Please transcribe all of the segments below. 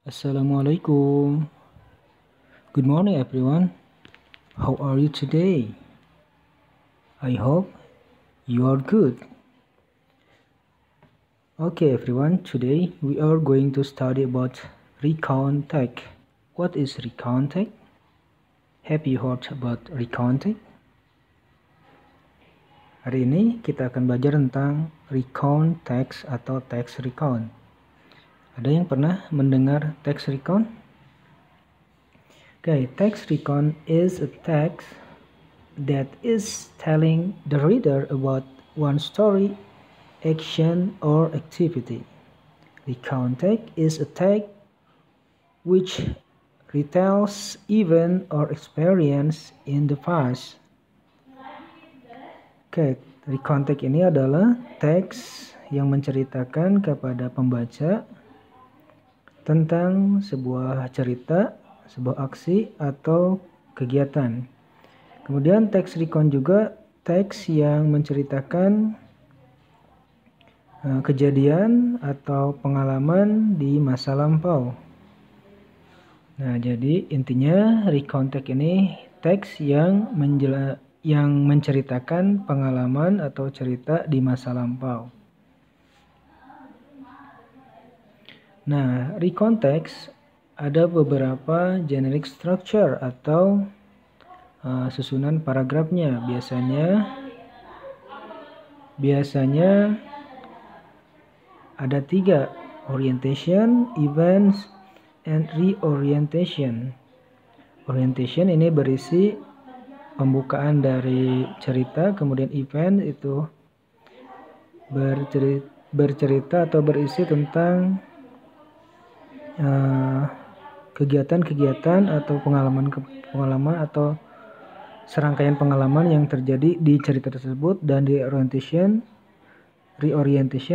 Assalamualaikum. Good morning, everyone. How are you today? I hope you are good. Okay, everyone. Today we are going to study about recount tag. What is recount tag? Have you heard about recount tag? Hari ini kita akan belajar tentang recount text atau text recount. Ada yang pernah mendengar text recount? Okay, text recount is a text that is telling the reader about one story, action, or activity. Recount text is a text which retells event or experience in the past. Oke, recount text ini adalah teks yang menceritakan kepada pembaca tentang sebuah cerita, sebuah aksi, atau kegiatan. Kemudian teks recount juga teks yang menceritakan kejadian atau pengalaman di masa lampau. Nah, jadi intinya recount teks ini teks yang menceritakan pengalaman atau cerita di masa lampau. Nah, recount teks ada beberapa generic structure atau susunan paragrafnya. Biasanya ada 3, orientation, events, and reorientation. Orientation ini berisi pembukaan dari cerita, kemudian event itu bercerita atau berisi tentang kegiatan-kegiatan atau pengalaman atau serangkaian pengalaman yang terjadi di cerita tersebut. Dan di reorientation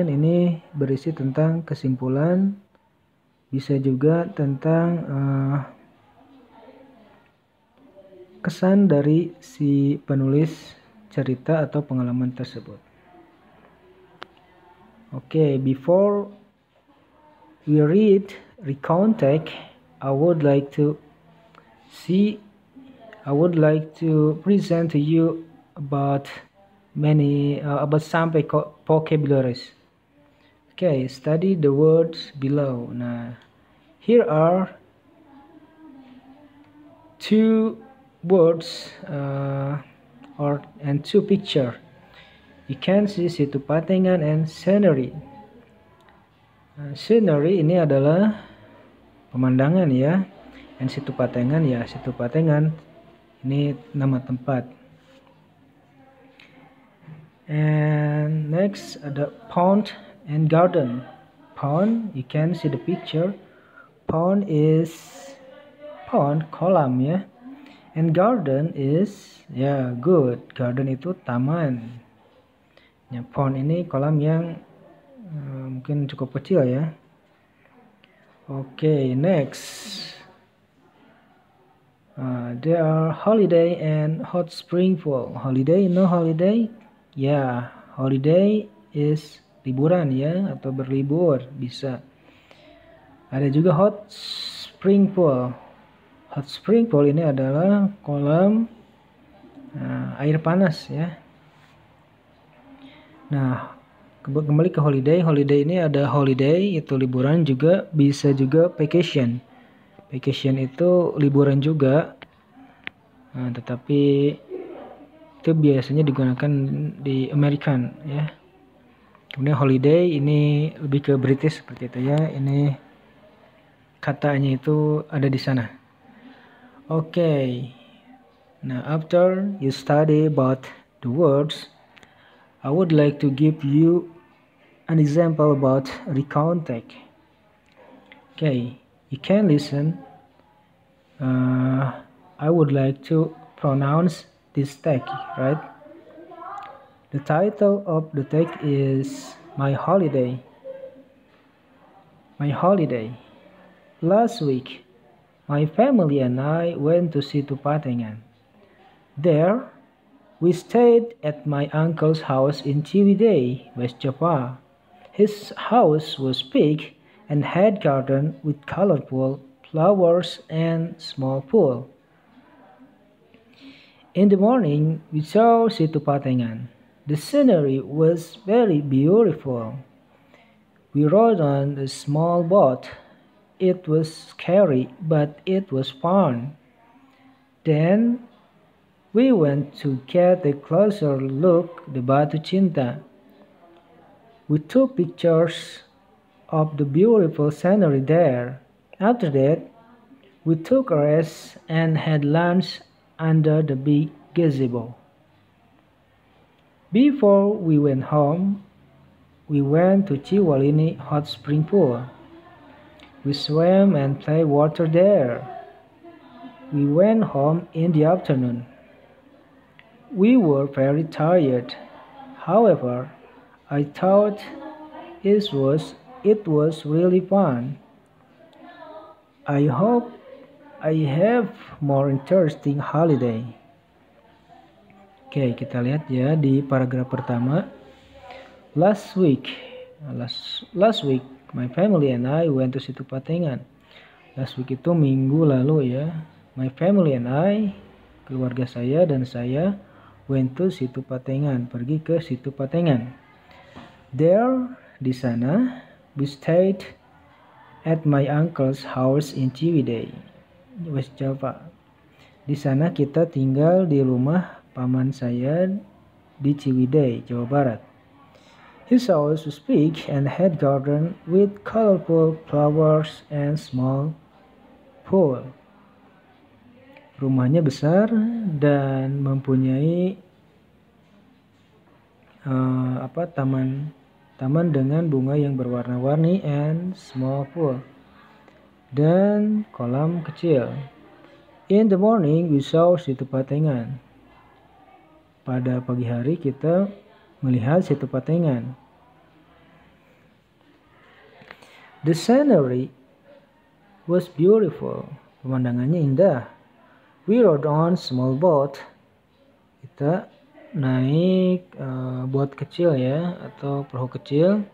ini berisi tentang kesimpulan, bisa juga tentang kesan dari si penulis cerita atau pengalaman tersebut. Okay, before we read recount text, I would like to present to you about some vocabularies. Okay, study the words below. Nah, here are 2 words and 2 picture. You can see situpatengan and scenery. Scenery ini adalah pemandangan ya, and situpatengan ini nama tempat. And next ada pond and garden. Pond, you can see the picture. Pond kolam ya, and garden is good. Garden itu taman. Ya, pond ini kolam yang mungkin cukup kecil ya. Okay, next. There are holiday and hot spring pool. Holiday, you know holiday? Ya, holiday is liburan ya, atau berlibur bisa. Ada juga hot spring pool. Hot spring pool ini adalah kolam air panas ya. Nah, kembali ke holiday. Holiday ini ada holiday itu liburan, juga bisa juga vacation. Vacation itu liburan juga. Nah, tetapi itu biasanya digunakan di American ya. Kemudian holiday ini lebih ke British seperti itu ya. Ini katanya itu ada di sana. Okay. Now after you study about the words, I would like to give you an example about recount text. Okay, you can listen. I would like to pronounce this text, right? The title of the text is My Holiday. My holiday. Last week, my family and I went to Situpatengan. There, we stayed at my uncle's house in Ciwidey, West Java. His house was big and had garden with colorful flowers and small pool. In the morning, we saw Situpatengan. The scenery was very beautiful. We rode on a small boat. It was scary, but it was fun. Then we went to get a closer look at the Batu Cinta. We took pictures of the beautiful scenery there. After that, we took a rest and had lunch under the big gazebo. Before we went home, we went to Ciwalini hot spring pool. We swam and played water there. We went home in the afternoon. We were very tired. However, I thought it was really fun. I hope I have more interesting holiday. Oke, kita lihat ya di paragraf pertama. Last week, my family and I went to Situpatengan. Last week itu minggu lalu ya. My family and I, keluarga saya dan saya, went to Situpatengan, pergi ke Situpatengan. There, di sana, we stayed at my uncle's house in Ciwidey, West Java. Di sana kita tinggal di rumah paman saya di Ciwidey, Jawa Barat. His house was big and had garden with colorful flowers and small pool. Rumahnya besar dan mempunyai taman dengan bunga yang berwarna-warni and small pool dan kolam kecil. In the morning we saw Situpatengan. Pada pagi hari kita melihat Situpatengan. The scenery was beautiful. Pemandangannya indah. We rode on small boat. Kita naik boat kecil ya, atau perahu kecil.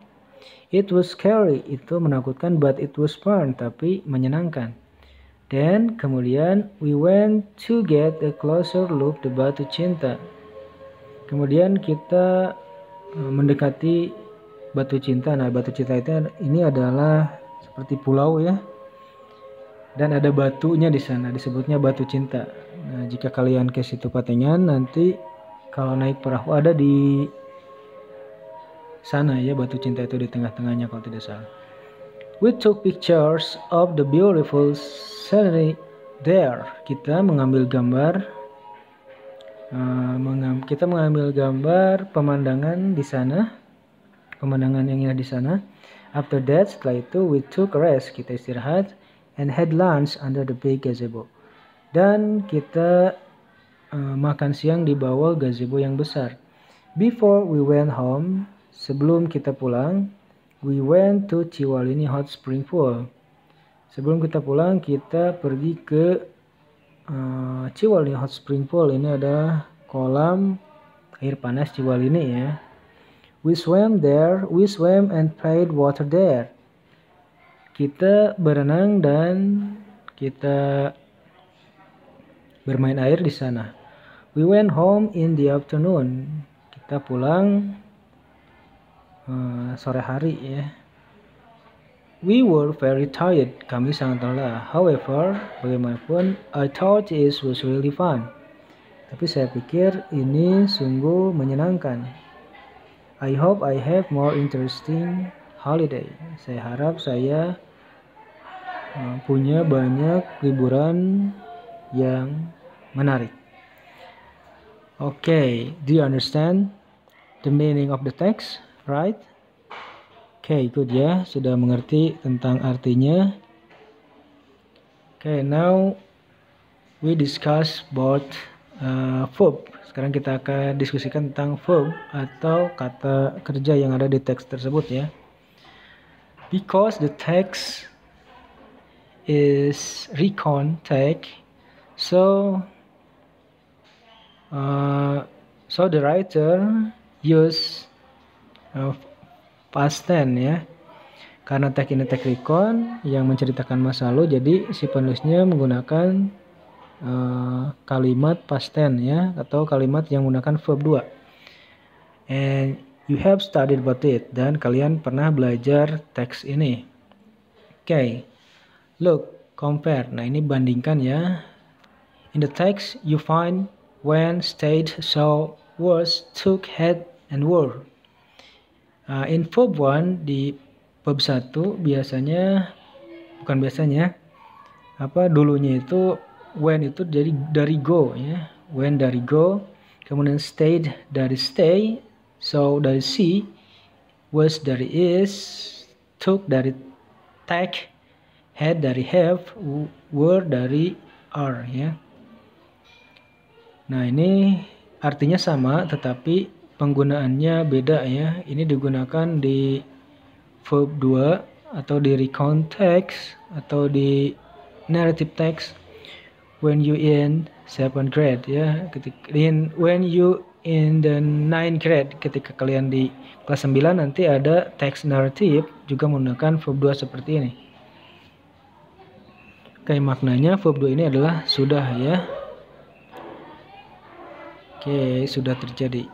It was scary, itu menakutkan, but it was fun, tapi menyenangkan. Then kemudian we went to get a closer look the Batu Cinta. Kemudian kita mendekati Batu Cinta. Nah, Batu Cinta itu ini adalah seperti pulau ya. Dan ada batunya di sana, disebutnya Batu Cinta. Nah, jika kalian ke Situpatengan nanti kalau naik perahu ada di sana ya, Batu Cinta itu di tengah-tengahnya kalau tidak salah. We took pictures of the beautiful scenery there. Kita mengambil gambar pemandangan di sana, pemandangan yang indah di sana. After that, setelah itu we took a rest, kita istirahat, and had lunch under the big gazebo. Dan kita makan siang di bawah gazebo yang besar. Before we went home, sebelum kita pulang, we went to Ciwalini hot spring pool. Sebelum kita pulang, kita pergi ke Ciwalini hot spring pool. Ini adalah kolam air panas Ciwalini ya. We swam and played water there. Kita berenang dan kita bermain air di sana. We went home in the afternoon. Kita pulang sore hari ya. We were very tired. Kami sangat lelah. However, bagaimanapun, I thought it was really fun. Tapi saya pikir ini sungguh menyenangkan. I hope I have more interesting holiday. Saya harap saya punya banyak liburan yang menarik. Okay, do you understand the meaning of the text, right? Okay, good ya, sudah mengerti tentang artinya. Okay, now we discuss about verb. Sekarang kita akan diskusikan tentang verb atau kata kerja yang ada di teks tersebut ya. Because the text is recon text, so the writer use past tense ya. Karena tag ini tag recon yang menceritakan masa lalu, jadi si penulisnya menggunakan kalimat past tense ya, atau kalimat yang menggunakan verb 2. And you have studied about it, dan kalian pernah belajar teks ini. Okay, look, compare. Nah, ini bandingkan ya. In the text you find when, stayed, saw, was, took, had, and were. In verb 1 di verb 1 biasanya, bukan biasanya, dulunya itu when itu jadi dari go ya. When dari go, kemudian stayed dari stay, saw dari see, was dari is, took dari take, had dari have, were dari are ya. Nah, ini artinya sama tetapi penggunaannya beda ya. Ini digunakan di verb 2 atau di recount text atau di narrative text when you in 7th grade ya. When you in the 9th grade, ketika kalian di kelas 9 nanti ada text narrative juga menggunakan verb 2 seperti ini. Oke, maknanya verb 2 ini adalah sudah ya. Oke, sudah terjadi.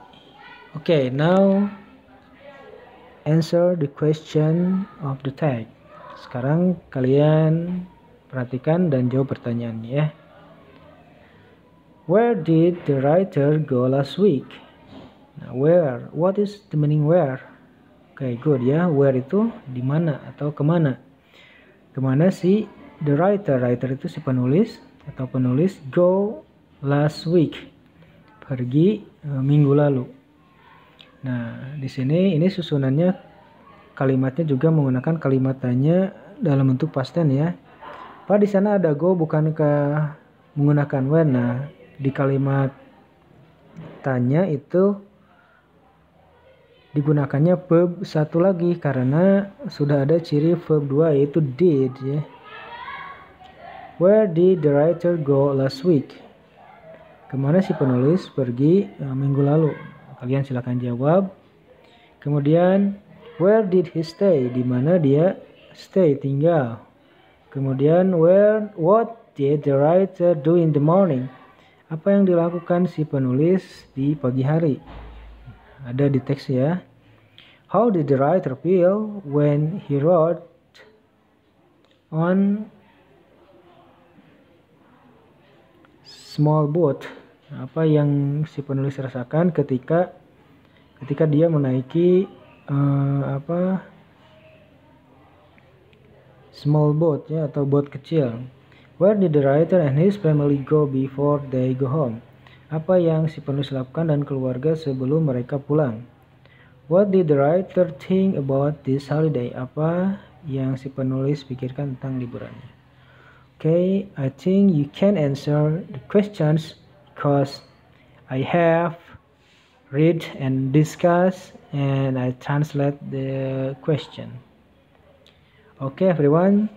Oke, now answer the question of the tag. Sekarang kalian perhatikan dan jawab pertanyaannya ya. Where did the writer go last week? Nah, where? What is the meaning where? Oke, good ya. Where itu di mana atau kemana? Kemana si the writer? Writer itu si penulis atau penulis. Go last week. Pergi minggu lalu. Nah, di sini ini susunannya kalimatnya juga menggunakan kalimat tanya dalam bentuk past tense ya. Pak, di sana ada go bukankah menggunakan when? Nah, di kalimat tanya itu digunakannya verb 1 lagi karena sudah ada ciri verb 2 yaitu did ya. Where did the writer go last week? Kemana si penulis pergi minggu lalu? Kalian silakan jawab. Kemudian where did he stay? Di mana dia stay, tinggal. Kemudian what did the writer do in the morning? Apa yang dilakukan si penulis di pagi hari? Ada di teks ya. How did the writer feel when he wrote on small boat? Apa yang si penulis rasakan ketika dia menaiki small boat ya, atau boat kecil. Where did the writer and his family go before they go home? Apa yang si penulis lakukan dan keluarga sebelum mereka pulang? What did the writer think about this holiday? Apa yang si penulis pikirkan tentang liburannya? Okay, I think you can answer the questions because I have read and discuss and I translate the question. Okay, everyone,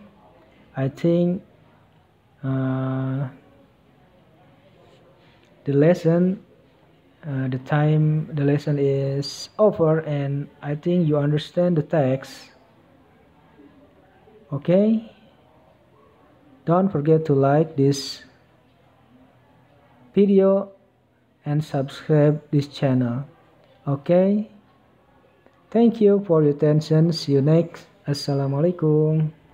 I think the lesson is over and I think you understand the text. Okay, don't forget to like this video and subscribe this channel. Okay, thank you for your attention. See you next. Assalamualaikum.